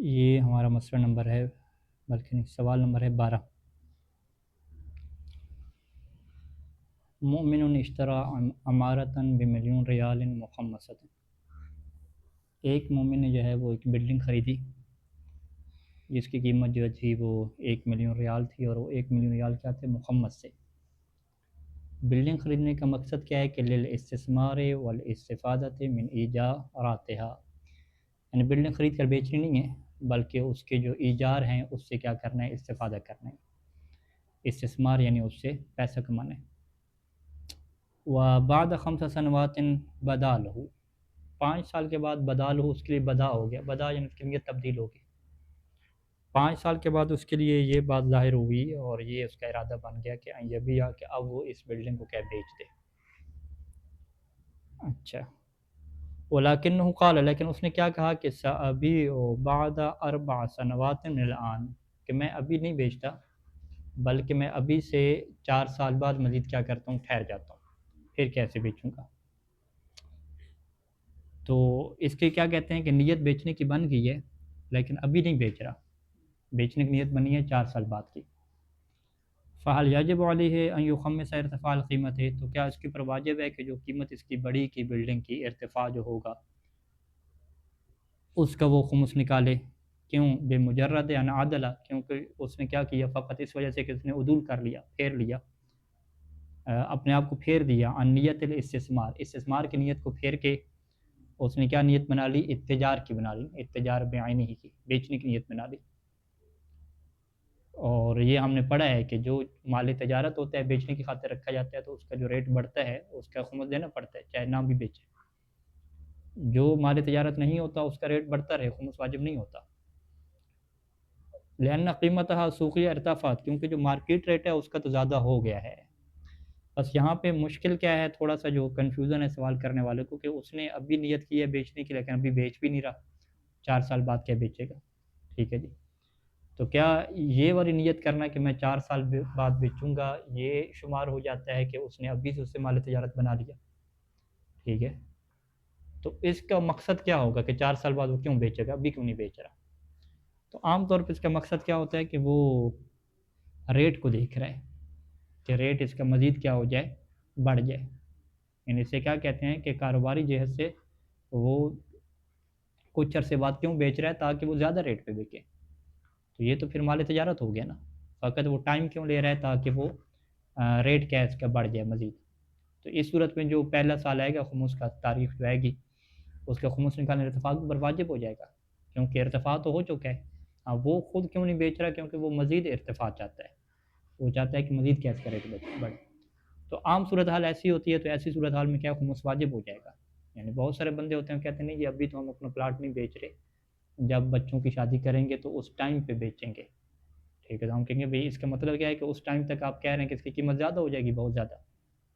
یہ ہمارا مسئلہ نمبر ہے، بلکہ نہیں، سوال نمبر ہے 12۔ مؤمن اشترى عمارة بمليون ریال مخمصۃ۔ ایک مومن نے جو ہے وہ ایک بلڈنگ خریدی جس کی قیمت جو تھی وہ 1 ملین ریال تھی، اور وہ 1 ملین ریال کیا تھے؟ مخمص سے۔ بلڈنگ خریدنے کا مقصد کیا ہے کہ للاستثمار والاستفادۃ من ایجاراتها، یعنی بلڈنگ خرید کر بیچنی نہیں ہے، بلکہ اس کے جو ایجار ہیں اس سے کیا کرنا ہے؟ استفادہ کرنا ہے۔ استثمار یعنی اس سے پیسہ کمانا ہے۔ وبعد 5 سنوات بدا لہ، 5 سال کے بعد بدا لہ، اس کے لیے بدا ہو گیا، بدا یعنی اس کے لیے تبدیل ہو گئی۔ 5 سال کے بعد اس کے لیے یہ بات ظاہر ہوئی اور یہ اس کا ارادہ بن گیا کہ یبیع، کہ اب وہ اس بلڈنگ کو کیا بیچ دے۔ اچھا، ولیکنہ قال، لیکن اس نے کیا کہا کہ سأبیع بعد 4 سنوات من الآن، کہ میں ابھی نہیں بیچتا، بلکہ میں ابھی سے 4 سال بعد مزید کیا کرتا ہوں؟ ٹھہر جاتا ہوں، پھر کیسے بیچوں گا؟ تو اس کے کیا کہتے ہیں کہ نیت بیچنے کی بن گئی ہے، لیکن ابھی نہیں بیچ رہا، بیچنے کی نیت بنی ہے 4 سال بعد کی۔ فہل یجب علیہ ان یخمس ارتفاع القیمت ہے، تو کیا اس کے پر واجب ہے کہ جو قیمت اس کی بڑی کی بلڈنگ کی ارتفاع جو ہوگا اس کا وہ خمس نکالے؟ کیوں؟ بے مجرد ان عدلہ، کیونکہ اس نے کیا کیا؟ فقط اس وجہ سے کہ اس نے عدول کر لیا، پھیر لیا، اپنے آپ کو پھیر دیا، عن نیت الاستثمار، استثمار کی نیت کو پھیر کے اس نے کیا نیت بنا لی؟ اتجار کی بنا لی، اتجار بعینہ کی، بیچنے کی نیت بنا لی۔ اور یہ ہم نے پڑھا ہے کہ جو مال تجارت ہوتا ہے بیچنے کی خاطر رکھا جاتا ہے تو اس کا جو ریٹ بڑھتا ہے اس کا خمس دینا پڑتا ہے، چاہے نہ بھی بیچے۔ جو مال تجارت نہیں ہوتا اس کا ریٹ بڑھتا رہے، خمس واجب نہیں ہوتا۔ لأن قیمتها سوقی ارتفعت، کیونکہ جو مارکیٹ ریٹ ہے اس کا تو زیادہ ہو گیا ہے۔ بس یہاں پہ مشکل کیا ہے، تھوڑا سا جو کنفیوژن ہے سوال کرنے والے کو، کہ اس نے ابھی نیت کی ہے بیچنے کی لیکن ابھی بیچ بھی نہیں رہا، 4 سال بعد کیا بیچے گا؟ ٹھیک ہے جی، تو کیا یہ والی نیت کرنا کہ میں 4 سال بعد بیچوں گا یہ شمار ہو جاتا ہے کہ اس نے ابھی سے اس سے مال تجارت بنا لیا؟ ٹھیک ہے، تو اس کا مقصد کیا ہوگا کہ 4 سال بعد وہ کیوں بیچے گا، ابھی کیوں نہیں بیچ رہا؟ تو عام طور پہ اس کا مقصد کیا ہوتا ہے کہ وہ ریٹ کو دیکھ رہا ہے کہ ریٹ اس کا مزید کیا ہو جائے؟ بڑھ جائے۔ یعنی اسے کیا کہتے ہیں کہ کاروباری جہت سے وہ کچھ عرصے بعد کیوں بیچ رہا ہے؟ تاکہ وہ زیادہ ریٹ پہ بکے، تو یہ تو پھر مال تجارت ہو گیا نا۔ فقط وہ ٹائم کیوں لے رہا ہے؟ تاکہ وہ ریٹ کیا اس کا بڑھ جائے مزید۔ تو اس صورت میں جو پہلا سال آئے گا خمس کا، تاریخ جو آئے گی اس کا خمس نکالنے ارتفاع پر واجب ہو جائے گا، کیونکہ ارتفاع تو ہو چکا ہے۔ وہ خود کیوں نہیں بیچ رہا؟ کیونکہ وہ مزید ارتفاع چاہتا ہے، وہ چاہتا ہے کہ مزید کیا اس کا ریٹ بڑھے۔ تو عام صورتحال ایسی ہوتی ہے، تو ایسی صورتحال میں کیا خمس واجب ہو جائے گا۔ یعنی بہت سارے بندے ہوتے ہیں کہتے ہیں نہیں جی ابھی تو ہم اپنا پلاٹ نہیں بیچ رہے، جب بچوں کی شادی کریں گے تو اس ٹائم پہ بیچیں گے۔ ٹھیک ہے، تو ہم کہیں گے بھئی اس کا مطلب کیا ہے کہ اس ٹائم تک آپ کہہ رہے ہیں کہ اس کی قیمت زیادہ ہو جائے گی، بہت زیادہ،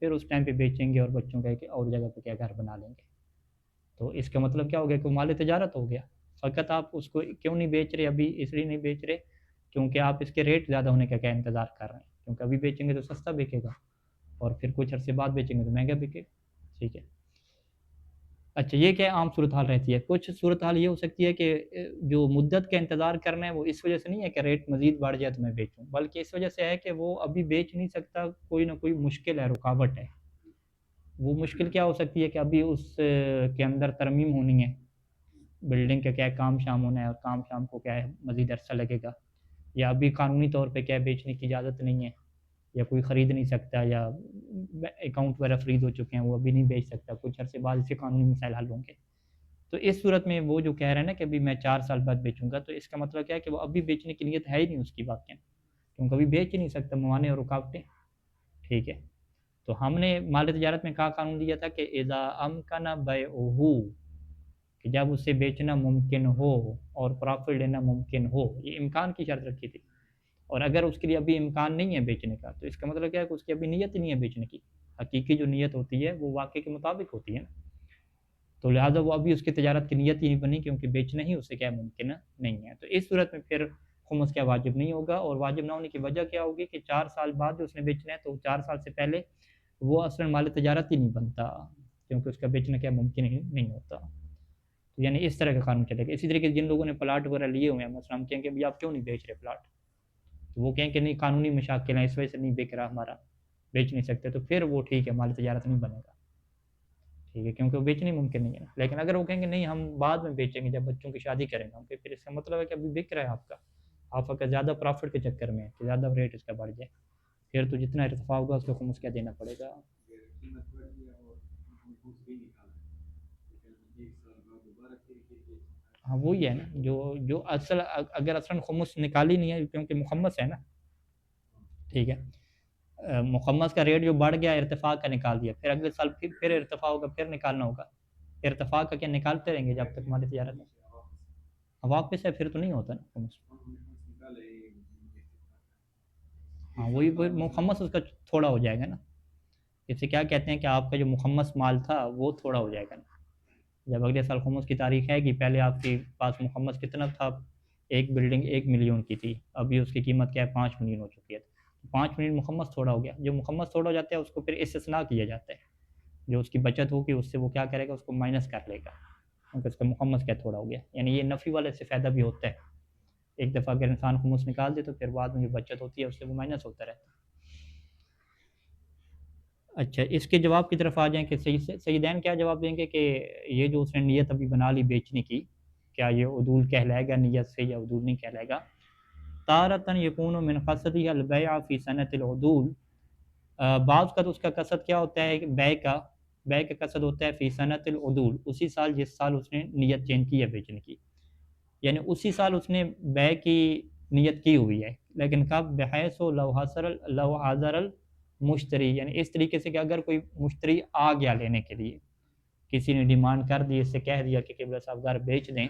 پھر اس ٹائم پہ بیچیں گے اور بچوں کا کہ اور جگہ پہ کیا گھر بنا لیں گے۔ تو اس کا مطلب کیا ہو گیا کہ مال تجارت ہو گیا۔ فقط آپ اس کو کیوں نہیں بیچ رہے ابھی؟ اس لیے نہیں بیچ رہے کیونکہ آپ اس کے ریٹ زیادہ ہونے کا کیا انتظار کر رہے ہیں، کیونکہ ابھی بیچیں گے تو سستا بکے گا اور پھر کچھ عرصے بعد بیچیں گے تو مہنگا بکے گا۔ ٹھیک ہے، اچھا یہ کیا عام صورتحال رہتی ہے۔ کچھ صورتحال یہ ہو سکتی ہے کہ جو مدت کا انتظار کرنا ہے وہ اس وجہ سے نہیں ہے کہ ریٹ مزید بڑھ جائے تو میں بیچوں، بلکہ اس وجہ سے ہے کہ وہ ابھی بیچ نہیں سکتا، کوئی نہ کوئی مشکل ہے، رکاوٹ ہے۔ وہ مشکل کیا ہو سکتی ہے کہ ابھی اس کے اندر ترمیم ہونی ہے، بلڈنگ کا کیا کام شام ہونا ہے اور کام شام کو کیا ہے مزید عرصہ لگے گا، یا ابھی قانونی طور پہ کیا بیچنے کی اجازت نہیں ہے، یا کوئی خرید نہیں سکتا، یا اکاؤنٹ وغیرہ فریز ہو چکے ہیں وہ ابھی نہیں بیچ سکتا، کچھ عرصے بعد اس کے قانونی مسائل حل ہوں گے۔ تو اس صورت میں وہ جو کہہ رہے ہیں نا کہ ابھی میں 4 سال بعد بیچوں گا، تو اس کا مطلب کیا ہے کہ وہ ابھی بیچنے کی نیت ہے ہی نہیں اس کی بات، کیونکہ ابھی بیچ ہی نہیں سکتا، موانع اور رکاوٹیں۔ ٹھیک ہے، تو ہم نے مال تجارت میں کہا قانون دیا تھا کہ اذا امکن بیعہ، کہ جب اسے بیچنا ممکن ہو اور پرافٹ لینا ممکن ہو، یہ امکان کی شرط رکھی تھی۔ اور اگر اس کے لیے ابھی امکان نہیں ہے بیچنے کا تو اس کا مطلب کیا ہے کہ اس کی ابھی نیت ہی نہیں ہے بیچنے کی۔ حقیقی جو نیت ہوتی ہے وہ واقعے کے مطابق ہوتی ہے نا، تو لہٰذا وہ ابھی اس کی تجارت کی نیت ہی نہیں بنی کیونکہ بیچنا ہی اسے کیا ممکن نہیں ہے۔ تو اس صورت میں پھر خمس کیا واجب نہیں ہوگا، اور واجب نہ ہونے کی وجہ کیا ہوگی کہ 4 سال بعد جو اس نے بیچنا ہے تو 4 سال سے پہلے وہ اصلا مال تجارت ہی نہیں بنتا، کیونکہ اس کا بیچنا کیا ممکن ہی نہیں ہوتا۔ یعنی اس طرح کا قانون چلے گا. اسی طریقے سے جن لوگوں نے پلاٹ وغیرہ لیے ہوئے ہیں، مثلا ہم کہیں کہ آپ کیوں نہیں بیچ رہے پلاٹ، تو وہ کہیں کہ نہیں قانونی مشاکل ہیں اس وجہ سے نہیں بک رہا ہمارا، بیچ نہیں سکتے، تو پھر وہ ٹھیک ہے، مال تجارت نہیں بنے گا، ٹھیک ہے، کیونکہ وہ بیچنی ممکن نہیں ہے نا. لیکن اگر وہ کہیں گے نہیں ہم بعد میں بیچیں گے جب بچوں کی شادی کریں گے ہم، پھر اس کا مطلب ہے کہ ابھی بک رہا ہے آپ کا، آپ کا زیادہ پروفٹ کے چکر میں ہے کہ زیادہ ریٹ اس کا بڑھ جائے، پھر تو جتنا ارتفاع ہوگا اس کو خمس کیا دینا پڑے گا. ہاں وہی ہے نا، جو اصل اگر اصلا خمس نکالی نہیں ہے کیونکہ مخمس ہے نا، ٹھیک ہے، مخمس کا ریٹ جو بڑھ گیا ارتفاع کا نکال دیا، پھر اگلے سال پھر ارتفاع ہوگا، پھر نکالنا ہوگا، ارتفاع کا کیا نکالتے رہیں گے جب تک ہماری تجارت میں واپس ہے، پھر تو نہیں ہوتا نا خمس. ہاں وہی مخمس اس کا تھوڑا ہو جائے گا نا، اس سے کیا کہتے ہیں کہ آپ کا جو مخمس مال تھا وہ تھوڑا ہو جائے گا نا. جب اگلے سال خمس کی تاریخ ہے کہ پہلے آپ کے پاس مخمس کتنا تھا، ایک بلڈنگ 1 ملین کی تھی، ابھی اس کی قیمت کیا ہے 5 ملین ہو چکی ہے، 5 ملین مخمس تھوڑا ہو گیا. جو مخمس تھوڑا ہو جاتا ہے اس کو پھر استثناء کیا جاتا ہے، جو اس کی بچت ہوگی اس سے وہ کیا کرے گا، اس کو مائنس کر لے گا، کیونکہ اس کا مخمس کیا تھوڑا ہو گیا. یعنی یہ نفی والے سے فائدہ بھی ہوتا ہے، ایک دفعہ اگر انسان خمس نکال دے تو پھر بعد میں جو بچت ہوتی ہے اس سے وہ مائنس ہوتا رہتا ہے. اچھا اس کے جواب کی طرف آ جائیں کہ سیدین کیا جواب دیں گے کہ یہ جو اس نے نیت ابھی بنا لی بیچنے کی، کیا یہ عدول کہلائے گا نیت سے یا عدول نہیں کہلائے گا. تارتن یکون من قصدہ البیع فی سنۃ العدول، بعض کا تو اس کا قصد کیا ہوتا ہے کہ بے کا قصد ہوتا ہے فی سنۃ العدول، اسی سال جس سال اس نے نیت چینج کی ہے بیچنے کی، یعنی اسی سال اس نے بے کی نیت کی ہوئی ہے، لیکن کب، بحیث لو حاضر المشتری، یعنی اس طریقے سے کہ اگر کوئی مشتری آ گیا لینے کے لیے، کسی نے ڈیمانڈ کر دی، اس سے کہہ دیا کہ قبلہ صاحب گھر بیچ دیں،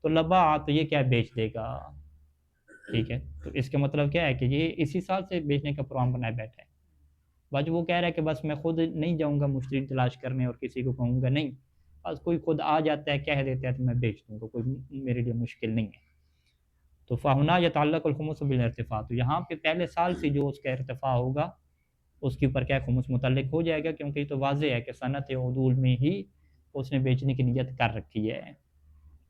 تو لبا تو یہ کیا بیچ دے گا، ٹھیک ہے. تو اس کا مطلب کیا ہے کہ یہ اسی سال سے بیچنے کا پروگرام بنائے بیٹھا ہے. بس وہ کہہ رہا ہے کہ بس میں خود نہیں جاؤں گا مشتری تلاش کرنے اور کسی کو کہوں گا نہیں، بس کوئی خود آ جاتا ہے کہہ دیتا ہے تو میں بیچ دوں گا، کوئی میرے لیے مشکل نہیں ہے. تو فہنا یتعلق الخمس بالارتفاع، تو یہاں پہ پہلے سال سے جو اس کا ارتفاع ہوگا اس کے اوپر کیا خمس متعلق ہو جائے گا، کیونکہ یہ تو واضح ہے کہ صنعت عدول میں ہی اس نے بیچنے کی نیت کر رکھی ہے.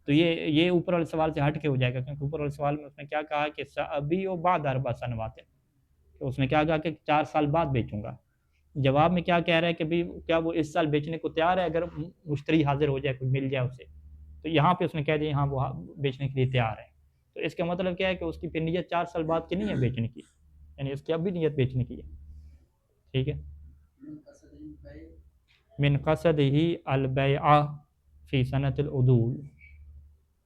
تو یہ اوپر والے سوال سے ہٹ کے ہو جائے گا، کیونکہ اوپر والے سوال میں اس نے کیا کہا کہ ابھی و بعد 4 سنوات، کہ اس نے کیا کہا کہ 4 سال بعد بیچوں گا. جواب میں کیا کہہ رہا ہے کہ بھی کیا وہ اس سال بیچنے کو تیار ہے اگر مشتری حاضر ہو جائے، کوئی مل جائے اسے، تو یہاں پہ اس نے کہہ دیا ہاں وہ بیچنے کے لیے تیار ہے. تو اس کا مطلب کیا ہے کہ اس کی پھر نیت 4 سال بعد کی نہیں ہے بیچنے کی، یعنی اس کی اب بھی نیت بیچنے کی ہے، ٹھیک ہے. من قصد ہی البیع فی سنۃ العدول،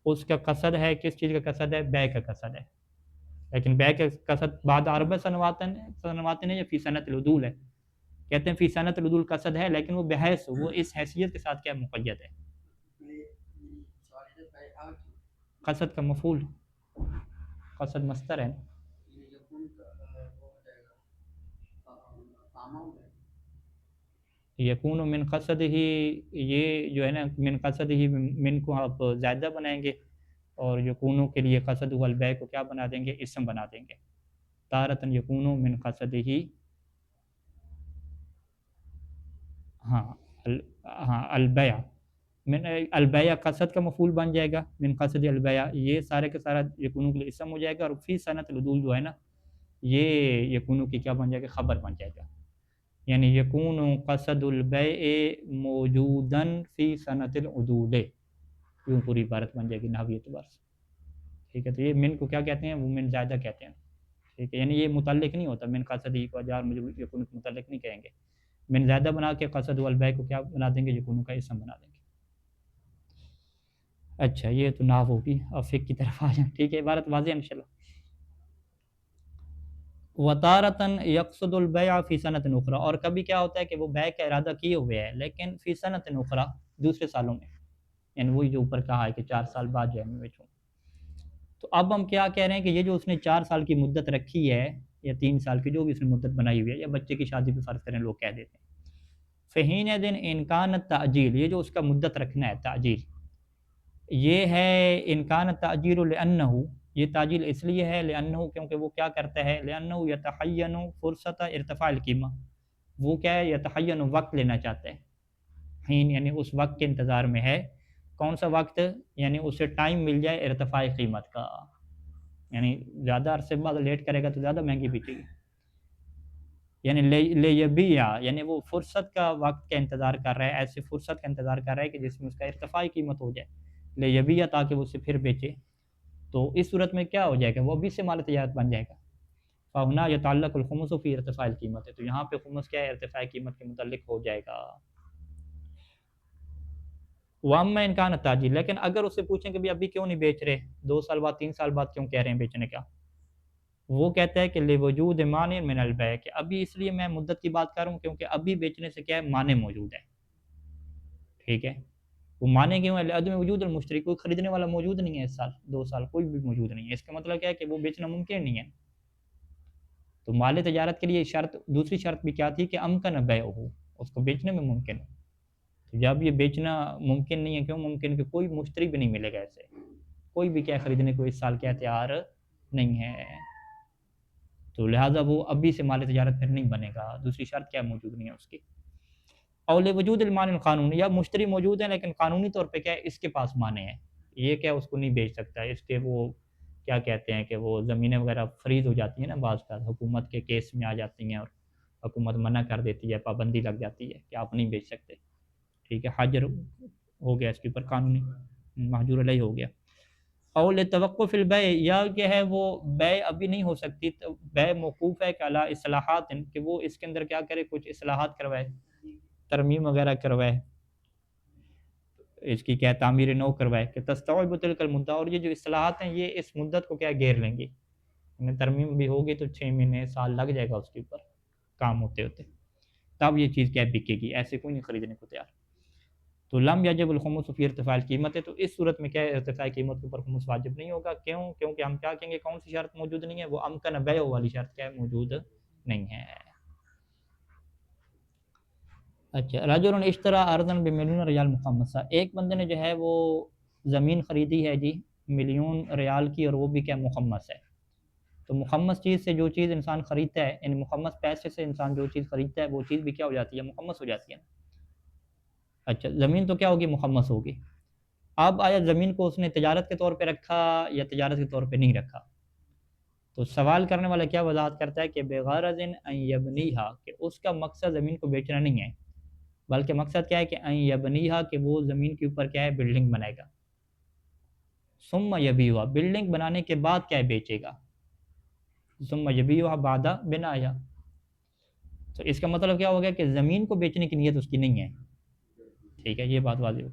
اس کا قصد ہے، کس چیز کا قصد ہے، بے کا قصد ہے، لیکن بے کا قصد بعد 4 سنوات ہے یا فی سنۃ العدول ہے. کہتے ہیں فی سنۃ العدول قصد ہے، لیکن وہ بحیث وہ اس حیثیت کے ساتھ کیا مقید ہے، قصد کا مفعول، قصد مصدر ہے. یکون من قصد ہی، یہ جو ہے نا من قصد ہی، من کو آپ زائدہ بنائیں گے اور یکونوں کے لیے قصد والبے کو کیا بنا دیں گے، اسم بنا دیں گے. تارتن یکونو من قصد ہی، ہاں ہاں البیع، من البیع قصد کا مفعول بن جائے گا، من قصد البیع یہ سارے کا سارا یکونوں کے لیے اسم ہو جائے گا، اور فی سنۃ العدول جو ہے نا یہ یکونوں کی کیا بن جائے گا، خبر بن جائے گا. یعنی یکون قصد البیع موجوداً فی سنۃ العدول، یوں پوری عبارت بن جائے گی نحوی اعتبار سے، ٹھیک ہے. تو یہ من کو کیا کہتے ہیں، وہ من زائدہ کہتے ہیں، ٹھیک ہے. یعنی یہ متعلق نہیں ہوتا، من قصد ہی کو جار مجرور یکون کو متعلق نہیں کہیں گے، من زائدہ بنا کے قصد والبیع کو کیا بنا دیں گے، یکون کا اسم بنا دیں گے. اچھا یہ تو نحو ہوگی، اب فقہ کی طرف آ جائیں، ٹھیک ہے. عبارت واضح ہے انشاءاللہ. وطارتاً یقصد البیع فی سنۃ اخری، اور کبھی کیا ہوتا ہے کہ وہ بیع کا ارادہ کیے ہوئے ہے لیکن فی سنۃ اخری دوسرے سالوں میں، یعنی وہی جو اوپر کہا ہے کہ 4 سال بعد جو ہے میں بیچوں. تو اب ہم کیا کہہ رہے ہیں کہ یہ جو اس نے 4 سال کی مدت رکھی ہے یا 3 سال کی جو بھی اس نے مدت بنائی ہوئی ہے، یا بچے کی شادی پہ فرض کریں لوگ کہہ دیتے ہیں، فہین دن انکان تعجیل، یہ جو اس کا مدت رکھنا ہے تعجیل، یہ ہے انکان تعجیل لانہ، یہ تعجیل اس لیے ہے لانہ کیونکہ وہ کیا کرتا ہے، لانہ یتحین فرصت ارتفاع القیمہ، وہ کیا ہے، یتحین وقت لینا چاہتا ہے، حین یعنی اس وقت کے انتظار میں ہے، کون سا وقت؟ یعنی اسے ٹائم مل جائے ارتفاع قیمت کا، یعنی زیادہ عرصے بعد لیٹ کرے گا تو زیادہ مہنگی بکے گی. یعنی لے یبیع، یعنی وہ فرصت کا وقت کا انتظار کر رہا ہے، ایسے فرصت کا انتظار کر رہا ہے کہ جس میں اس کا ارتفاعی قیمت ہو جائے، لے یبیع، تاکہ وہ اسے پھر بیچے. تو اس صورت میں کیا ہو جائے گا؟ وہ ابھی سے مال تجارت بن جائے گا. فَهُنَا يَتَعَلَّقُ الْخُمُسُ فِي ارتفاع القیمت، تو یہاں پہ خمس کیا ہے؟ ارتفاع قیمت کے متعلق ہو جائے گا. وَأَمَّا إِنْ كَانَ تَأْجِيلٌ، لیکن اگر اس سے پوچھیں کہ بھی ابھی کیوں نہیں بیچ رہے، 2 سال بعد 3 سال بعد کیوں کہہ رہے ہیں بیچنے کا، وہ کہتا ہے کہ لِوُجُودِ مَانِعٍ مِنَ الْبَيْعِ، کہ ابھی اس لیے میں مدت کی بات کر رہا ہوں کیونکہ ابھی بیچنے سے کیا ہے؟ مانع موجود ہے. ٹھیک ہے، وہ مانع کیوں ہے؟ لعدم وجود المشتری، کوئی خریدنے والا موجود نہیں ہے، اس سال 2 سال کوئی بھی موجود نہیں ہے. اس کا مطلب کیا ہے؟ کہ وہ بیچنا ممکن نہیں ہے. تو مال تجارت کے لیے شرط، دوسری شرط بھی کیا تھی؟ کہ امکن بیعہ، اس کو بیچنے میں ممکن ہو. تو جب یہ بیچنا ممکن نہیں ہے، کیوں ممکن؟ کہ کوئی مشتری بھی نہیں ملے گا، ایسے کوئی بھی کیا خریدنے کو اس سال کیا تیار نہیں ہے. تو لہٰذا وہ ابھی سے مال تجارت پھر نہیں بنے گا. دوسری شرط کیا موجود نہیں ہے اس کی. اول وجود المانع القانونی، یا مشتری موجود ہے لیکن قانونی طور پہ کیا ہے؟ اس کے پاس مانع ہے، یہ کیا اس کو نہیں بیچ سکتا. اس کے وہ کیا کہتے ہیں کہ وہ زمینیں وغیرہ فریز ہو جاتی ہیں نا، بعض کا حکومت کے کیس میں آ جاتی ہیں اور حکومت منع کر دیتی ہے، پابندی لگ جاتی ہے کہ آپ نہیں بیچ سکتے. ٹھیک ہے، حجر ہو گیا اس کے اوپر، قانونی محجور علیہ ہو گیا. اول توقف البیع، یا کہ ہے وہ بیع ابھی نہیں ہو سکتی، بیع موقوف ہے کہ علی اصلاحات، کہ وہ اس کے اندر کیا کرے؟ کچھ اصلاحات کروائے، ترمیم وغیرہ کروائے، اس کی کیا تعمیر نو کروائے. کہ تستوعب تلک المدت، اور یہ جو اصلاحات ہیں یہ اس مدت کو کیا گھیر لیں گی. ترمیم بھی ہوگی تو 6 مہینے سال لگ جائے گا اس کے اوپر کام ہوتے ہوتے، تب یہ چیز کیا بکے گی. ایسے کوئی نہیں خریدنے کو تیار. تو لم یجب الخمس فی ارتفاع القیمت ہے، تو اس صورت میں کیا ہے؟ ارتفاع قیمت کے اوپر خمس واجب نہیں ہوگا. کیوں؟ کیونکہ ہم کیا کہیں گے؟ کون سی شرط موجود نہیں ہے؟ وہ امکن بیع والی شرط کیا ہے؟ موجود نہیں ہے. اچھا، رجل اشترى ارضا بمليون ریال مخمسہ، ایک بندے نے جو ہے وہ زمین خریدی ہے جی 1,000,000 ریال کی، اور وہ بھی کیا مخمس ہے. تو مخمس چیز سے جو چیز انسان خریدتا ہے، یعنی مخمس پیسے سے انسان جو چیز خریدتا ہے وہ چیز بھی کیا ہو جاتی ہے؟ مخمس ہو جاتی ہے. اچھا، زمین تو کیا ہوگی؟ مخمس ہوگی. اب آیا زمین کو اس نے تجارت کے طور پہ رکھا یا تجارت کے طور پہ نہیں رکھا؟ تو سوال کرنے والا کیا وضاحت کرتا ہے کہ بغرض ان یبنیہا، کہ اس کا مقصد زمین کو بیچنا نہیں ہے، بلکہ مقصد کیا ہے؟ کہ ان یبنیہا، کہ وہ زمین کے اوپر کیا ہے؟ بلڈنگ بنائے گا. ثم یبیعها، بلڈنگ بنانے کے بعد کیا ہے؟ بیچے گا. ثم یبیعها بعد بنائها، تو اس کا مطلب کیا ہو گیا؟ کہ زمین کو بیچنے کی نیت اس کی نہیں ہے. ٹھیک ہے، یہ بات واضح ہو.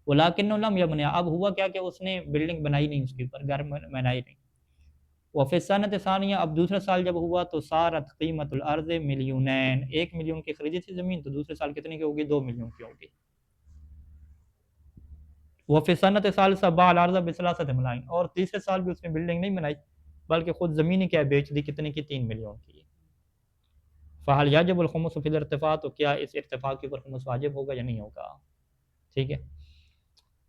ولیکن لم یبنی، اب ہوا کیا کہ اس نے بلڈنگ بنائی نہیں، اس کے اوپر گھر بنائی نہیں. وفی السنۃ الثانیہ، اب دوسرا سال جب ہوا تو صارت قیمت الارض 1,000,000، 1,000,000 کی خریدی تھی زمین، تو دوسرے سال کتنے کی ہوگی؟ 2,000,000 کی ہوگی. وفی السنۃ الثالثہ باع الارض بثلاثۃ ملاین، اور تیسرے سال بھی اس نے بلڈنگ نہیں بنائی بلکہ خود زمین ہی کیا بیچ دی، کتنے کی؟ 3,000,000 کی. فہل یجب الخمس فی الارتفاع، تو کیا اس ارتفاع کے اوپر خمس واجب ہوگا یا نہیں ہوگا؟ ٹھیک ہے،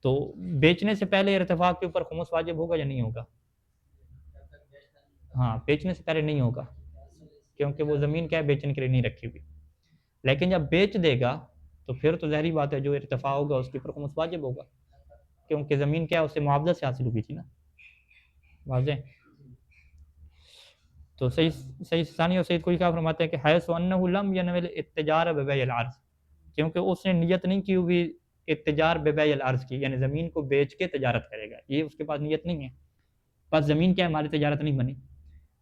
تو بیچنے سے پہلے ارتفاع کے اوپر خمس واجب ہوگا یا نہیں ہوگا؟ ہاں، بیچنے سے پہلے نہیں ہوگا، کیونکہ وہ زمین کیا ہے؟ بیچنے کے لیے نہیں رکھی ہوئی. لیکن جب بیچ دے گا تو پھر تو ظاہری بات ہے جو ارتفاع ہوگا اس کے اوپر خمس واجب ہوگا، کیونکہ زمین کیا ہے؟ اسے معاوضہ سے حاصل ہوئی تھی نا. واضح. تو صحیح ثانی اور سید کوئی کیا فرماتے ہیں کہ حیث انہ لم ینوی الاتجار ببیع الارض، کیونکہ اس نے نیت نہیں کی ہوئی اتجار ببیع الارض کی، یعنی زمین کو بیچ کے تجارت کرے گا، یہ اس کے پاس نیت نہیں ہے. بس زمین کیا ہے؟ ہماری تجارت نہیں بنی.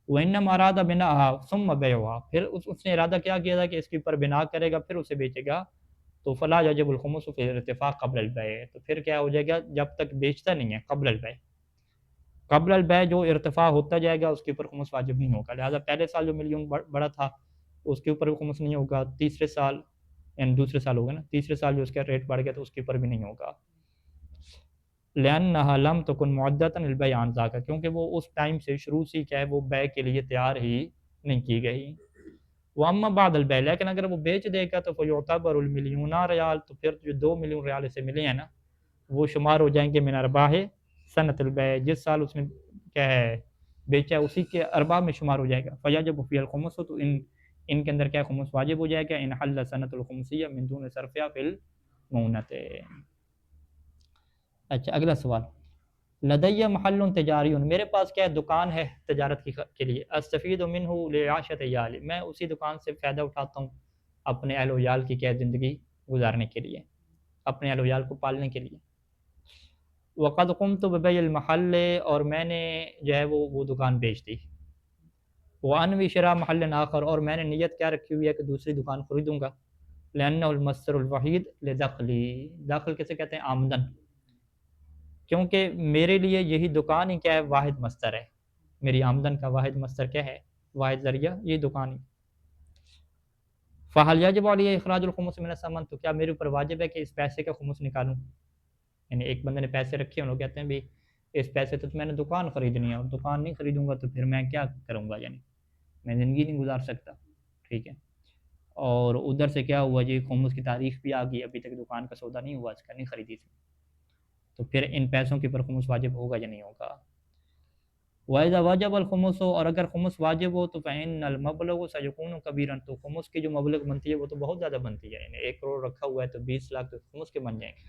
وَإِنَّمَا أَرَادَ بِنَاءَهَا ثُمَّ بَيْعُهَا، پھر اس نے ارادہ کیا کیا تھا کہ اس کے اوپر بنا کرے گا پھر اسے بیچے گا. تو فلا یجب الخمس فی الارتفاع قبل البیع، تو پھر کیا ہو جائے گا؟ جب تک بیچتا نہیں ہے، قبل البیع. قبل البیع جو ارتفاع ہوتا جائے گا اس کے اوپر خمس واجب نہیں ہوگا. لہٰذا پہلے سال جو 1,000,000 بڑا تھا اس کے اوپر بھی خمس نہیں ہوگا. تیسرے سال، یعنی دوسرے سال ہوگا نا، تیسرے سال جو اس کا ریٹ بڑھ گیا تو اس کے اوپر بھی نہیں ہوگا. لأنها لم تكن معدة للبيع عن ذاك، کیونکہ وہ اس ٹائم سے شروع سے کیا ہے؟ وہ بیع کے لیے تیار ہی نہیں کی گئی. واما بعد البیع، لیکن اگر وہ بیچ دے گا تو فیعتبر ال1,000,000 ریال، تو پھر جو 2,000,000 ریال اسے ملے ہیں نا وہ شمار ہو جائیں گے من ارباح سنت البیع، جس سال اس نے کیا ہے بیچا اسی کے ارباح میں شمار ہو جائے گا. فیجب فی الخمس، تو ان کے اندر کیا خمس واجب ہو جائے گا. ان حل سنت الخمسیہ من دون صرفیہ فی المونۃ. اچھا اگلا سوال، لدیہ محل تجاری، میرے پاس کیا ہے دکان ہے تجارت کے لیے، استفید منہ لعاشت عیالی، میں اسی دکان سے فائدہ اٹھاتا ہوں اپنے اہل و عیال کی کیا زندگی گزارنے کے لیے، اپنے اہل و عیال کو پالنے کے لیے۔ وقد قمت ببیع المحل، اور میں نے جو ہے وہ دکان بیچ دی۔ وانوی شراء محل آخر، اور میں نے نیت کیا رکھی ہوئی ہے کہ دوسری دکان خریدوں گا۔ لأنه المصدر الوحید لدخلی، دخل کسے کہتے ہیں؟ آمدن، کیونکہ میرے لیے یہی دکان ہی کیا ہے؟ واحد مصدر ہے، میری آمدن کا واحد مصدر کیا ہے؟ واحد ذریعہ یہ دکان ہی۔ فہل یجب علی اخراج الخمس من الثمن، تو کیا میرے اوپر واجب ہے کہ اس پیسے کا خمس نکالوں؟ یعنی ایک بندے نے پیسے رکھے ہیں، لوگ کہتے ہیں بھی اس پیسے تو میں نے دکان خریدنی ہے، اور دکان نہیں خریدوں گا تو پھر میں کیا کروں گا، یعنی میں زندگی نہیں گزار سکتا، ٹھیک ہے۔ اور ادھر سے کیا ہوا جی، خمس کی تاریخ بھی آ گئی، ابھی تک دکان کا سودا نہیں ہوا، اس کا نہیں خریدی تھی، تو پھر ان پیسوں کے اوپر خمس واجب ہوگا یا نہیں ہوگا؟ وَإِذَا وَجَبَ الْخُمُسُ، اور اگر خمس واجب ہو تو فَإِنَّ الْمَبْلَغُ سَيَكُونُ كَبِيرًا، تو خمس کی جو مبلغ بنتی ہے وہ تو بہت زیادہ بنتی ہے، یعنی 1 کروڑ رکھا ہوا ہے تو 20 لاکھ تو خمس کے بن جائیں گے۔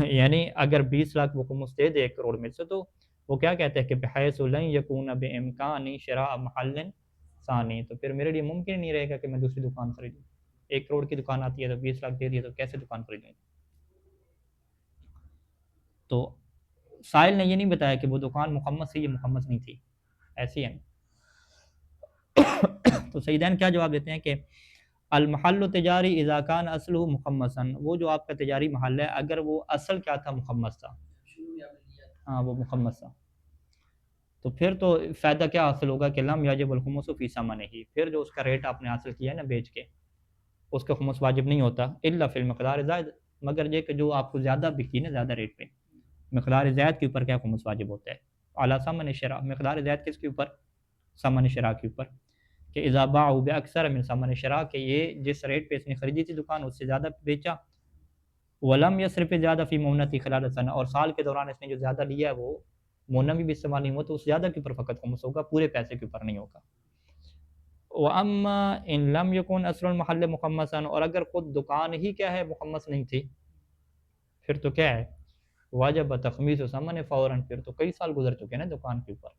یعنی اگر 20 لاکھ وہ خمس دے دے 1 کروڑ میں سے، تو وہ کیا کہتے ہیں کہ بحیث لن یکون بامکان شراء محل ثانی، تو پھر میرے لیے ممکن نہیں رہے گا کہ میں دوسری دکان خریدوں، 1 کروڑ کی دکان آتی ہے تو 20 لاکھ دے دیا تو کیسے دکان خریدوں؟ تو سائل نے یہ نہیں بتایا کہ وہ دکان مخمس تھی یا مخمس نہیں تھی، ایسی ہے۔ تو سیدین کیا جواب دیتے ہیں کہ المحل تجاری اذا کان اصلہ مخمسا، وہ جو آپ کا تجاری محل ہے اگر وہ اصل کیا تھا؟ مخمس تھا، ہاں وہ مخمس تھا، تو پھر تو فائدہ کیا حاصل ہوگا کہ لم یجب الخمس فی ثمنہ، پھر جو اس کا ریٹ آپ نے حاصل کیا ہے نا بیچ کے، اس کا خمس واجب نہیں ہوتا، الا فی المقدار زائد، مگر یہ کہ جو آپ کو زیادہ بکی نا، زیادہ ریٹ پہ، مقدار زائد کے اوپر کیا خمس واجب ہوتا ہے؟ اعلیٰ ثمن شراء، مقدار زائد کس کے اوپر؟ ثمن شراء کے اوپر، کہ اذا باعوا باکثر من ثمن شراء، کہ یہ جس ریٹ پہ اس نے خریدی تھی دکان اس سے زیادہ بیچا، ولم یصرف زیادہ فی مونتی خلال سنہ، اور سال کے دوران اس نے جو زیادہ لیا ہے وہ مونا بھی استعمال نہیں ہوا، تو اس زیادہ کے اوپر فقط خمس ہوگا، پورے پیسے کے اوپر نہیں ہوگا۔ واما ان لم یکن اصل المحل مخمسا، اور اگر خود دکان ہی کیا ہے مخمس نہیں تھی، پھر تو کیا ہے؟ واجب تخمیس و ثمن فوراً، پھر تو کئی سال گزر چکے نا دکان کے اوپر،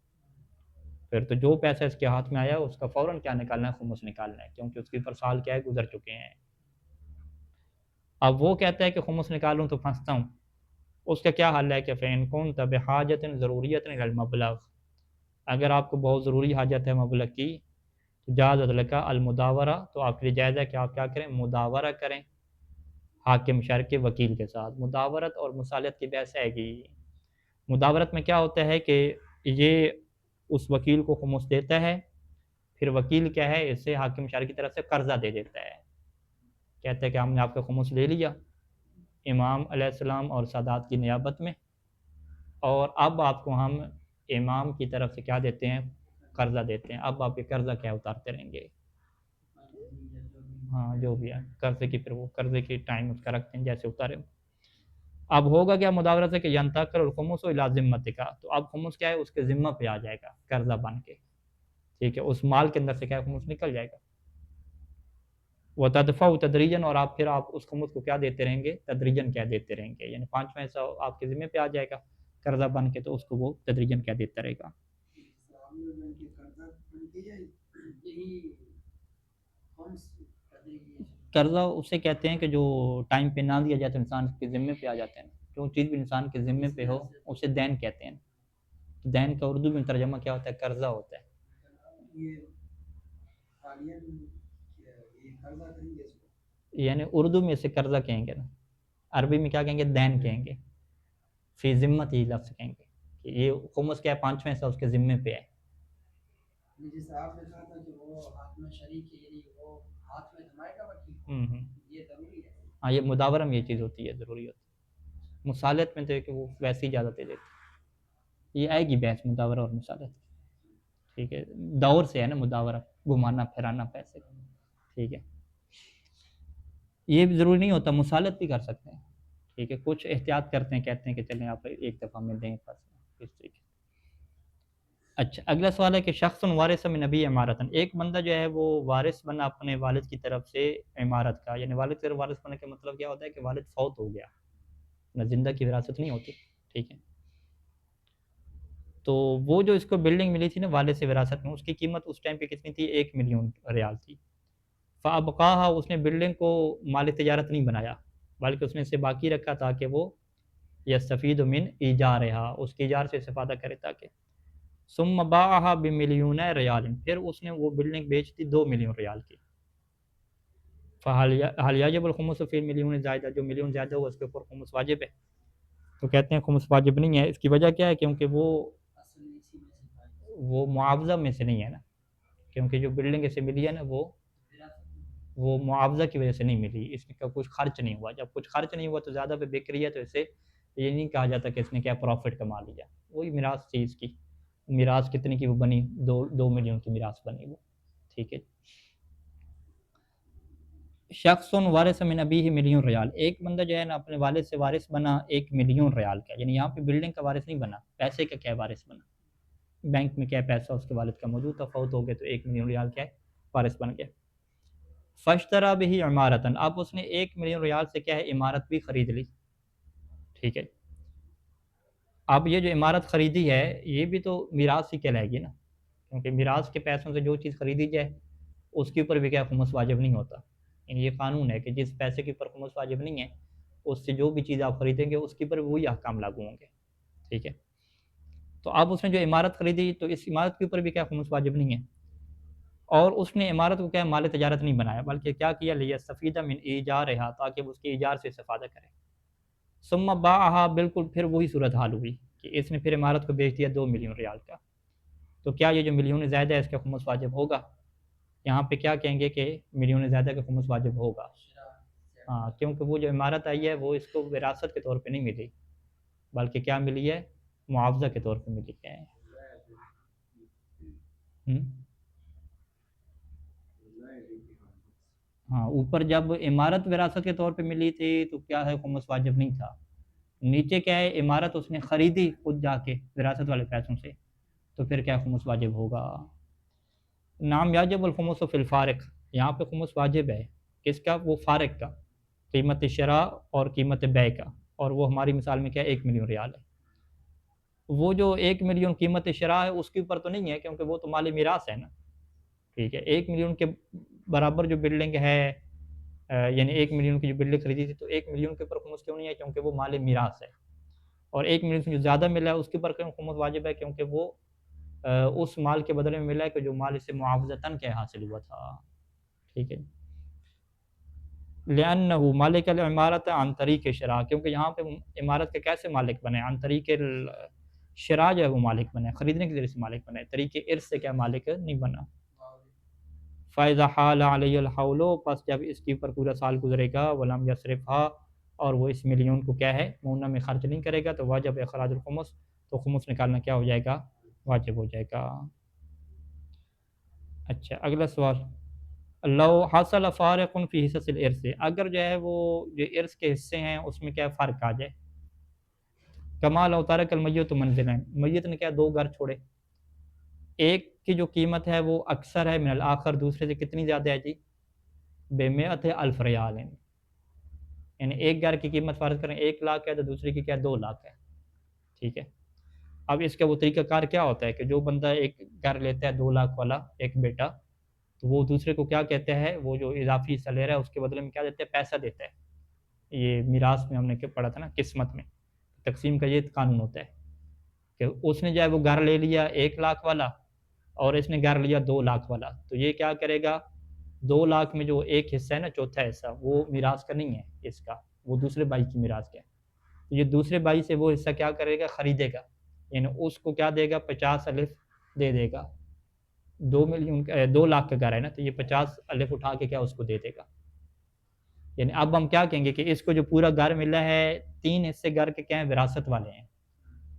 پھر تو جو پیسہ اس کے ہاتھ میں آیا اس کا فوراً کیا نکالنا ہے؟ خمس نکالنا ہے، کیونکہ اس کے اوپر سال کیا ہے؟ گزر چکے ہیں۔ اب وہ کہتا ہے کہ خمس نکالوں تو پھنستا ہوں، اس کا کیا حل ہے کہ فَإِن كُنْتَ بِحَاجَةٍ ضَرُورِيَّةٍ إِلَى الْمَبْلَغِ، اگر آپ کو بہت ضروری حاجت ہے مبلغ کی، تو جازت لکا المداورہ، تو آپ کے لیے جائز ہے کہ آپ کیا کریں؟ مداورہ کریں حاکم شہر کے وکیل کے ساتھ۔ مداورت اور مصالحت کی بحث ہے گی۔ مداورت میں کیا ہوتا ہے کہ یہ اس وکیل کو خمس دیتا ہے، پھر وکیل کیا ہے اسے حاکم شہر کی طرف سے قرضہ دے دیتا ہے، کہتا ہے کہ ہم نے آپ کا خمس لے لیا امام علیہ السلام اور سادات کی نیابت میں، اور اب آپ کو ہم امام کی طرف سے کیا دیتے ہیں؟ قرضہ دیتے ہیں، اب آپ یہ قرضہ کیا اتارتے رہیں گے، ہاں جو بھی ہے قرضے کی، پھر وہ قرضے کی ٹائم اس کا رکھتے ہیں جیسے اتارے۔ اب ہوگا کیا مداورت سے کہ ینتقل الخمس الی ذمتک، تو اب خمس کیا ہے اس کے ذمہ پہ آ جائے گا قرضہ بن کے، ٹھیک ہے، اس مال کے اندر سے کیا خمس نکل جائے گا۔ وتدفع تدریجاً، اور آپ پھر آپ اس خمس کو کیا دیتے رہیں گے؟ تدریجاً کیا دیتے رہیں گے، یعنی 5واں حصہ آپ کے ذمہ پہ آ جائے گا قرضہ بن کے، تو اس کو وہ تدریجاً کیا دیتا رہے گا۔ قرضہ اسے کہتے ہیں کہ جو ٹائم پہ نہ دیا جائے تو انسان کے ذمے پہ آ جاتے ہیں، جو چیز بھی انسان کے ذمے پہ ہو اسے دین کہتے ہیں۔ دین کا اردو میں ترجمہ کیا ہوتا ہے؟ قرضہ ہوتا ہے۔ یعنی اردو میں اسے قرضہ کہیں گے نا، عربی میں کیا کہیں گے؟ دین کہیں گے، فی ذمت ہی لفظ کہیں گے کہ یہ خمس کیا ہے 5واں حصہ اس کے ذمے پہ ہے۔ جیسے آپ نے کہا تھا کہ وہ ہاتھ میں شریک ہے، یعنی وہ ہاتھ میں تھمائے گا وکیل، یہ ضروری ہے، ہاں یہ مداورہ میں یہ چیز ہوتی ہے، ضروری ہوتی ہے۔ مصالحت میں تو کہ وہ ویسے ہی زیادہ دے دیتے، یہ آئے گی بحث مداورہ اور مصالحت، ٹھیک ہے، دور سے ہے نا مداورہ، گھمانا پھرانا پیسے، ٹھیک ہے، یہ بھی ضروری نہیں ہوتا، مصالحت بھی کر سکتے ہیں، ٹھیک ہے، کچھ احتیاط کرتے ہیں، کہتے ہیں کہ چلیں آپ ایک دفعہ میں دیں پیسے، اس طریقے۔ اچھا اگلا سوال ہے کہ شخص وارث من نبی عمارتن، ایک بندہ جو ہے وہ وارث بنا اپنے والد کی طرف سے عمارت کا، یعنی والد سے وارث بنا کا مطلب کیا ہوتا ہے کہ والد فوت ہو گیا، نہ زندہ کی وراثت نہیں ہوتی، ٹھیک ہے۔ تو وہ جو اس کو بلڈنگ ملی تھی نا والد سے وراثت میں، اس کی قیمت اس ٹائم پہ کتنی تھی؟ 1 ملین ریال تھی۔ فابقاہا، اس نے بلڈنگ کو مال تجارت نہیں بنایا، بلکہ اس نے اسے باقی رکھا تاکہ وہ یستفید من ایجارہا، اس کے ایجار سے استفادہ کرے تاکہ۔ ثم باعہا بملیون ریال، پھر اس نے وہ بلڈنگ بیچ دی 2 ملین ریال کی۔ فہل یجب الخمس فی الملیون زائدہ، جو ملین زیادہ ہوا اس کے اوپر خمس واجب ہے؟ تو کہتے ہیں خمس واجب نہیں ہے۔ اس کی وجہ کیا ہے؟ کیونکہ وہ معاوضہ میں سے نہیں ہے نا، کیونکہ جو بلڈنگ اسے ملی ہے نا وہ معاوضہ کی وجہ سے نہیں ملی، اس کا کچھ خرچ نہیں ہوا۔ جب کچھ خرچ نہیں ہوا تو زیادہ پہ بک رہی ہے، تو اسے یہ نہیں کہا جاتا کہ اس نے کیا پروفٹ کما لیا۔ وہی میراث تھی اس کی، میراث کتنی کی وہ بنی؟ 2 ملین کی میراث بنی وہ، ٹھیک ہے۔ شخص وارث من ابیہ ملین ریال، ایک بندہ جو ہے نا اپنے والد سے وارث بنا 1 ملین ریال کا، یعنی یہاں پہ بلڈنگ کا وارث نہیں بنا، پیسے کا کیا وارث بنا؟ بینک میں کیا پیسہ اس کے والد کا موجود تھا، فوت ہو گئے تو 1 ملین ریال کیا ہے؟ وارث بن گیا۔ فاشترا بہ عمارتن، اب اس نے 1 ملین ریال سے کیا ہے؟ عمارت بھی خرید لی، ٹھیک ہے۔ اب یہ جو عمارت خریدی ہے یہ بھی تو میراث ہی کہلائے گی نا، کیونکہ میراث کے پیسوں سے جو چیز خریدی جائے اس کے اوپر بھی کیا خمس واجب نہیں ہوتا۔ یعنی یہ قانون ہے کہ جس پیسے کے اوپر خمس واجب نہیں ہے، اس سے جو بھی چیز آپ خریدیں گے اس کے اوپر وہی احکام لاگو ہوں گے، ٹھیک ہے۔ تو اب اس نے جو عمارت خریدی تو اس عمارت کے اوپر بھی کیا خمس واجب نہیں ہے، اور اس نے عمارت کو کیا مال تجارت نہیں بنایا، بلکہ کیا کیا؟ لیستفید من ایجارہا، تاکہ وہ اس کے ایجار سے استفادہ کرے۔ ثم باعہا، بالکل پھر وہی صورتحال ہوئی کہ اس نے پھر عمارت کو بیچ دیا 2 ملین ریال کا، تو کیا یہ جو ملین زیادہ ہے اس کا خمس واجب ہوگا؟ یہاں پہ کیا کہیں گے کہ ملین زیادہ کا خمس واجب ہوگا، ہاں، کیونکہ وہ جو عمارت آئی ہے وہ اس کو وراثت کے طور پہ نہیں ملی، بلکہ کیا ملی ہے؟ معاوضہ کے طور پہ ملی ہے۔ ہاں، اوپر جب عمارت وراثت کے طور پہ ملی تھی تو کیا ہے؟ خمس واجب نہیں تھا۔ نیچے کیا ہے؟ عمارت اس نے خریدی خود جا کے وراثت والے پیسوں سے، تو پھر کیا خمس واجب ہوگا؟ نام یاجب الخمس فی الفارق، یہاں پہ خمس واجب ہے کس کا؟ وہ فارق کا، قیمت شراء اور قیمت بیع کا، اور وہ ہماری مثال میں کیا 1 ملین ریال ہے۔ وہ جو 1 ملین قیمت شراء ہے اس کے اوپر تو نہیں ہے، کیونکہ وہ تو مال میراث ہے نا، ٹھیک ہے۔ 1 ملین کے برابر جو بلڈنگ ہے، یعنی 1 ملین کی جو بلڈنگ خریدی تھی تو 1 ملین کے اوپر خمس کیوں نہیں ہے؟ کیونکہ وہ مال میراث ہے۔ اور 1 ملین سے جو زیادہ ملا ہے اس کے اوپر کیوں خمس واجب ہے؟ کیونکہ وہ اس مال کے بدلے میں ملا ہے کہ جو مال اس سے معاوضتاً کیا حاصل ہوا تھا، ٹھیک ہے۔ لأنہ مالک العمارت عن طریق شراء، کیونکہ یہاں پہ عمارت کے کیسے مالک بنے؟ عن طریق شراء جو ہے وہ مالک بنے، خریدنے کے ذریعے سے مالک بنے، طریق ارث سے کیا مالک نہیں بنا۔ فَإِذَا حَالَ عَلَيْهِ الْحَوْلُ، پس جب اس کے اوپر پورا سال گزرے گا، وَلَمْ يَصْرِفْهَا، اور وہ اس ملین کو کیا ہے؟ مونہ میں خرچ نہیں کرے گا، تو واجب اخراج الخمس، تو خمس نکالنا کیا ہو جائے گا؟ واجب ہو جائے گا۔ اچھا، اگلا سوال، لو حصل فارق فی حصص الارث، اگر جو ہے وہ جو ارث کے حصے ہیں اس میں کیا فرق آ جائے، کما لو ترک المیت منزلین، میت نے کیا 2 گھر چھوڑے، ایک کی جو قیمت ہے وہ اکثر ہے من الآخر، دوسرے سے کتنی زیادہ ہے جی؟ بمئت الف ریال، یعنی ایک گھر کی قیمت فرض کریں 1 لاکھ ہے تو دوسری کی کیا 2 لاکھ ہے، ٹھیک ہے۔ اب اس کا وہ طریقہ کار کیا ہوتا ہے کہ جو بندہ ایک گھر لیتا ہے 2 لاکھ والا ایک بیٹا، تو وہ دوسرے کو کیا کہتے ہیں؟ وہ جو اضافی حصہ لے رہا ہے اس کے بدلے میں کیا دیتا ہے؟ پیسہ دیتا ہے۔ یہ میراث میں ہم نے پڑھا تھا نا، قسمت میں تقسیم کا یہ قانون ہوتا ہے کہ اس نے جو ہے وہ گھر لے لیا 1 لاکھ والا اور اس نے گھر لیا 2 لاکھ والا، تو یہ کیا کرے گا؟ 2 لاکھ میں جو ایک حصہ ہے نا، چوتھا حصہ، وہ میراث کا نہیں ہے اس کا، وہ دوسرے بھائی کی میراث کا ہے۔ تو یہ دوسرے بھائی سے وہ حصہ کیا کرے گا؟ خریدے گا، یعنی اس کو کیا دے گا؟ 50 الف دے دے گا۔ 2 لاکھ کا گھر ہے نا، تو یہ 50 الف اٹھا کے کیا اس کو دے دے گا۔ یعنی اب ہم کیا کہیں گے کہ اس کو جو پورا گھر ملا ہے 3 حصے گھر کے کیا ہیں؟ وراثت والے ہیں،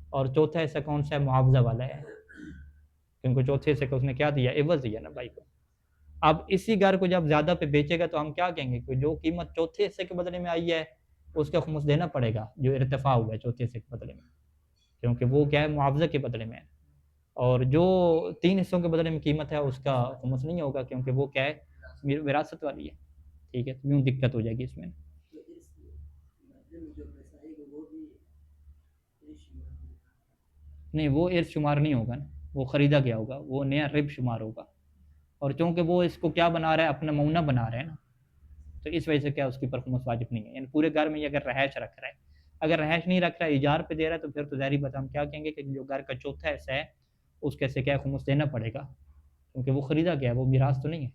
اور چوتھا حصہ کون سا ہے؟ معاوضہ والا ہے، کیونکہ چوتھے حصے کو اس نے کیا دیا؟ عوض دیا نا بھائی کو۔ اب اسی گھر کو جب زیادہ پہ بیچے گا تو ہم کیا کہیں گے کہ جو قیمت چوتھے حصے کے بدلے میں آئی ہے اس کا خمس دینا پڑے گا، جو ارتفاع ہوا ہے چوتھے حصے کے بدلے میں، کیونکہ وہ کیا ہے؟ معاوضہ کے بدلے میں ہے۔ اور جو 3 حصوں کے بدلے میں قیمت ہے اس کا خمس نہیں ہوگا، کیونکہ وہ کیا ہے؟ وراثت والی ہے، ٹھیک ہے۔ تو یوں دقت ہو جائے گی اس میں۔ نہیں وہ ارث شمار نہیں ہوگا نا، وہ خریدا گیا ہوگا، وہ نیا رب شمار ہوگا، اور چونکہ وہ اس کو کیا بنا رہا ہے، اپنا معاونہ بنا رہا ہے نا، تو اس وجہ سے کیا اس کی پر خمس واجب نہیں ہے، یعنی پورے گھر میں یہ اگر رہائش رکھ رہا ہے، اگر رہائش نہیں رکھ رہا ہے ایجار پہ دے رہا ہے تو پھر تو ظاہری بات ہم کیا کہیں گے کہ جو گھر کا چوتھا حصہ ہے اس کے سے کیا خمس دینا پڑے گا، کیونکہ وہ خریدا گیا ہے، وہ میراث تو نہیں ہے،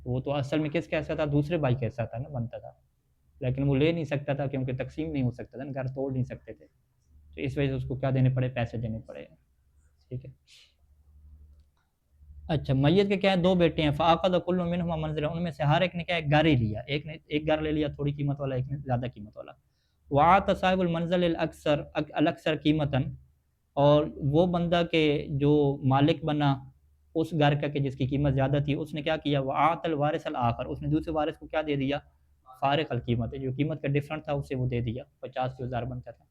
وہ تو اصل میں کس کا حصہ تھا، دوسرے بھائی کا حصہ تھا نا، بنتا تھا، لیکن وہ لے نہیں سکتا تھا کیونکہ تقسیم نہیں ہو سکتا تھا نا، گھر توڑ نہیں سکتے تھے، تو اس وجہ سے اس کو کیا دینے پڑے، پیسے دینے پڑے، ٹھیک ہے۔ اچھا میت کے کیا ہے، دو بیٹے ہیں، فعقد کل منہما منزل، ان میں سے ہر ایک نے کیا ایک گھر ہی لیا، ایک نے ایک گھر لے لیا تھوڑی قیمت والا، ایک نے زیادہ قیمت والا، وعات صاحب المنزل الاکثر قیمتاً، اور وہ بندہ کے جو مالک بنا اس گھر کا کہ جس کی قیمت زیادہ تھی، اس نے کیا کیا، وعات الوارث الآخر، اس نے دوسرے وارث کو کیا دے دیا، فارق القیمت، جو قیمت کا ڈفرنٹ تھا اسے وہ دے دیا، 50 جو ہزار بنتا تھا،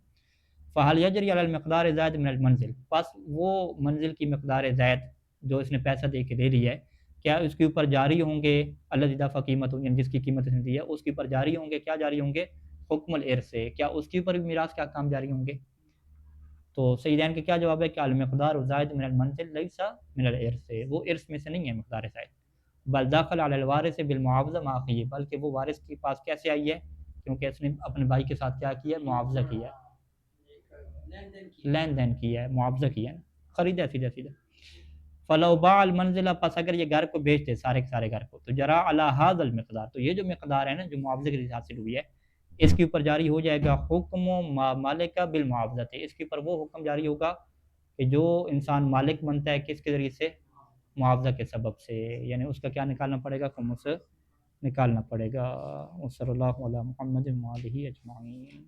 فحال یجری علی المقدار زائد من المنزل، پس وہ منزل کی مقدار زائد جو اس نے پیسہ دے کے لے لیا ہے، کیا اس کے اوپر جاری ہوں گے، اللہ دفعہ قیمت ہوں گے، جس کی قیمت اس نے دی ہے اس کے اوپر جاری ہوں گے، کیا جاری ہوں گے، حکم الارث سے، کیا اس کے اوپر بھی میراث کے احکام جاری ہوں گے، تو سیدین کا کیا جواب ہے کہ المقدار زائد من المنزل لیس من الارث سے، وہ ارث میں سے نہیں ہے مقدار زائد، بل داخل علی الوارث بالمعاوضہ معافی، بلکہ وہ وارث کے پاس کیسے آئی ہے، کیونکہ اس نے اپنے بھائی کے ساتھ کیا کیا ہے، معاوضہ کیا ہے، لین دین کیا ہے، معاوضہ کیا ہے، خریدا سیدھا سیدھا، فلو باع المنزلہ، پس اگر یہ گھر کو بیچ دے، سارے کے سارے گھر کو، تو جرا علی ھذا المقدار، تو یہ جو مقدار ہے نا جو معاوضے کے حساب سے ہوئی ہے، اس کے اوپر جاری ہو جائے گا حکم مالک بالمعاوضہ، اس کے اوپر وہ حکم جاری ہوگا کہ جو انسان مالک بنتا ہے کس کے ذریعے سے، معاوضہ کے سبب سے، یعنی اس کا کیا نکالنا پڑے گا، خمس نکالنا پڑے گا، وصلی اللہ علی محمد وآلہ اجمعین۔